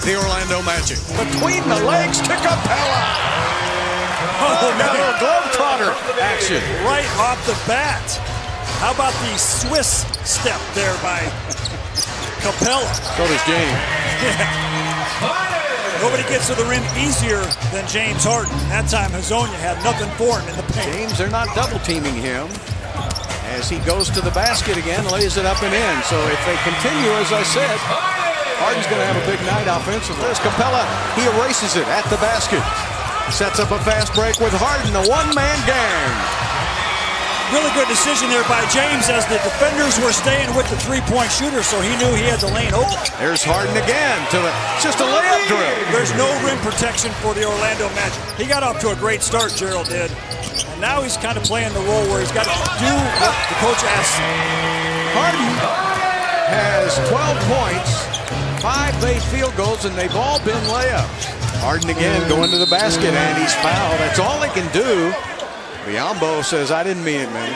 the Orlando Magic. Between the legs to Capella. Oh, got a little globetrotter action. Right off the bat. How about the Swiss step there by Capella? So does James. Nobody gets to the rim easier than James Harden. That time, Hazonia had nothing for him in the paint. James, they're not double teaming him as he goes to the basket again, lays it up and in. So if they continue, as I said, Harden's going to have a big night offensively. There's Capella. He erases it at the basket. Sets up a fast break with Harden, the one-man gang. Really good decision there by James as the defenders were staying with the three-point shooter, so he knew he had the lane open. There's Harden again. It's just a layup drill. There's no rim protection for the Orlando Magic. He got off to a great start, Gerald did. And now he's kind of playing the role where he's got to do what the coach asks. Harden has 12 points, 5 made field goals, and they've all been layups. Harden again going to the basket, and he's fouled. That's all they can do. Biombo says, I didn't mean it, man.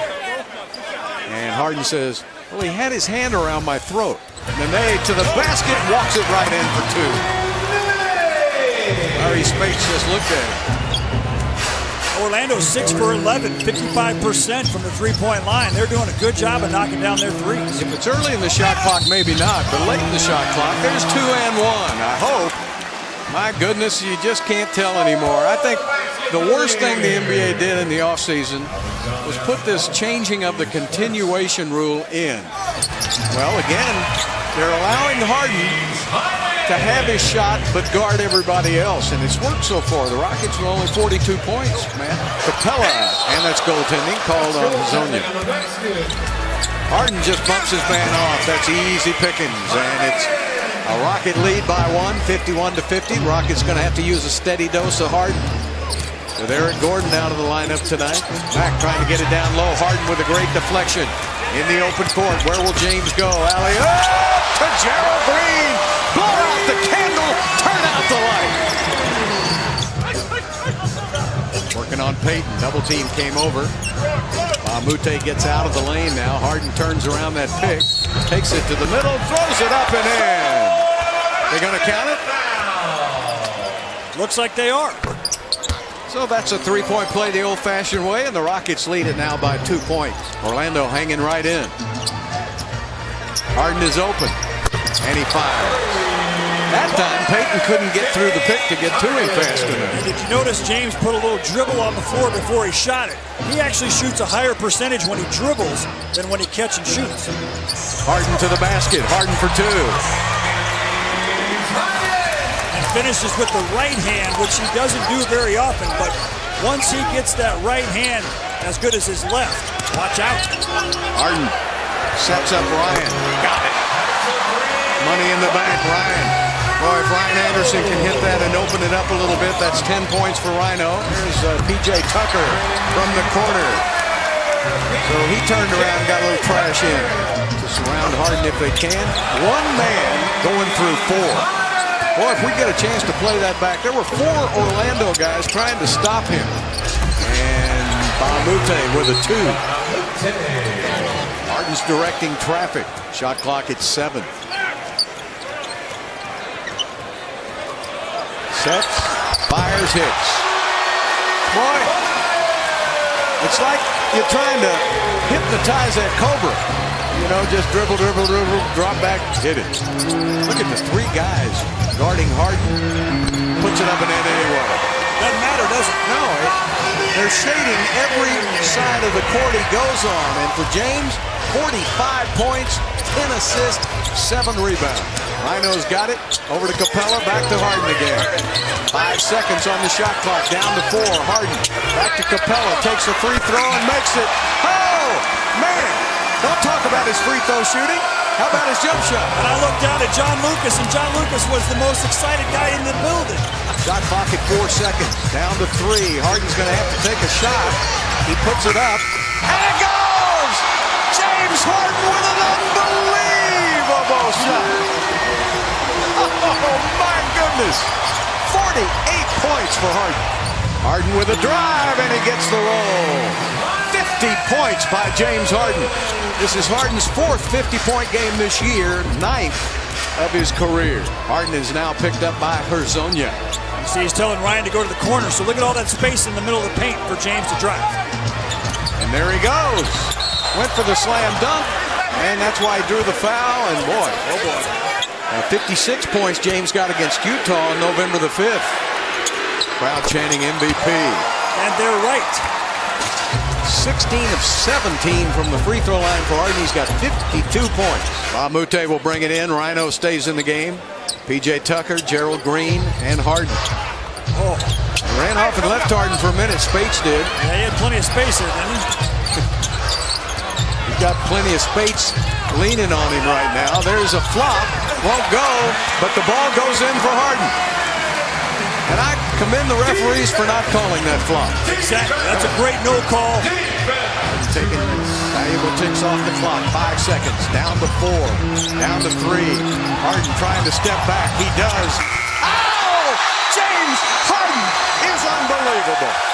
And Harden says, well, he had his hand around my throat. And then to the basket, walks it right in for 2. Larry Spates just looked at it. Orlando's 6 for 11, 55% from the three-point line. They're doing a good job of knocking down their threes. If it's early in the shot clock, maybe not. But late in the shot clock, there's 2 and 1. I hope. My goodness, you just can't tell anymore. I think the worst thing the NBA did in the offseason was put this changing of the continuation rule in. Well, again, they're allowing Harden to have his shot but guard everybody else, and it's worked so far. The Rockets were only 42 points, man. Capella, and that's goaltending called on Hazonia. Harden just bumps his man off. That's easy pickings, and it's a Rocket lead by 1, 51-50. Rockets going to have to use a steady dose of Harden. With Eric Gordon out of the lineup tonight. Back trying to get it down low. Harden with a great deflection in the open court. Where will James go? Alley-oop to Gerald Green. Blow out the candle. Turn out the light. Working on Peyton. Double team came over. Mute gets out of the lane now. Harden turns around that pick. Takes it to the middle. Throws it up and in. They going to count it? Looks like they are. So that's a three-point play the old-fashioned way, and the Rockets lead it now by 2 points. Orlando hanging right in. Harden is open, and he fires. That time, Peyton couldn't get through the pick to get to him fast enough. And did you notice James put a little dribble on the floor before he shot it? He actually shoots a higher percentage when he dribbles than when he catch and shoots. Harden to the basket. Harden for 2. Finishes with the right hand, which he doesn't do very often, but once he gets that right hand as good as his left, watch out. Harden sets up Ryan. Got it. Money in the bank, Ryan. Boy, if Ryan Anderson can hit that and open it up a little bit, that's 10 points for Rhino. Here's P.J. Tucker from the corner. So he turned around and got a little trash in to surround Harden if they can. One man going through 4. Boy, if we get a chance to play that back, there were 4 Orlando guys trying to stop him. And Bamute with a 2. Harden's directing traffic. Shot clock at 7. Sets, fires, hits. Boy, it's like you're trying to hypnotize that Cobra. You know, just dribble, dribble, dribble, drop back, hit it. Look at the 3 guys guarding Harden. Puts it up and in anyway. Doesn't matter, does it? No, they're shading every side of the court he goes on. And for James, 45 points, 10 assists, 7 rebounds. Rhino's got it. Over to Capella, back to Harden again. 5 seconds on the shot clock, down to 4. Harden back to Capella, takes a free throw and makes it. Oh, man. Don't talk about his free throw shooting. How about his jump shot? And I looked down at John Lucas, and John Lucas was the most excited guy in the building. Shot clock at 4 seconds, down to 3. Harden's going to have to take a shot. He puts it up, and it goes! James Harden with an unbelievable shot. Oh, my goodness. 48 points for Harden. Harden with a drive, and he gets the roll. 50 points by James Harden. This is Harden's 4th 50-point game this year, 9th of his career. Harden is now picked up by Herzonia. See, he's telling Ryan to go to the corner, so look at all that space in the middle of the paint for James to drive. And there he goes. Went for the slam dunk, and that's why he drew the foul, and boy, oh boy. 56 points James got against Utah on November the 5th. Crowd chanting MVP. And they're right. 16 of 17 from the free throw line for Harden. He's got 52 points. Bob Moute will bring it in. Rhino stays in the game. P.J. Tucker, Gerald Green, and Harden. Oh. He ran off and left Harden for a minute. Spates did. Yeah, he had plenty of space there, didn't he? He's got plenty of Spates leaning on him right now. There's a flop. Won't go, but the ball goes in for Harden. And I commend the referees for not calling that flop. Exactly. That's a great no call. Taking valuable ticks off the clock. 5 seconds. Down to 4. Down to 3. Harden trying to step back. He does. Oh! James Harden is unbelievable.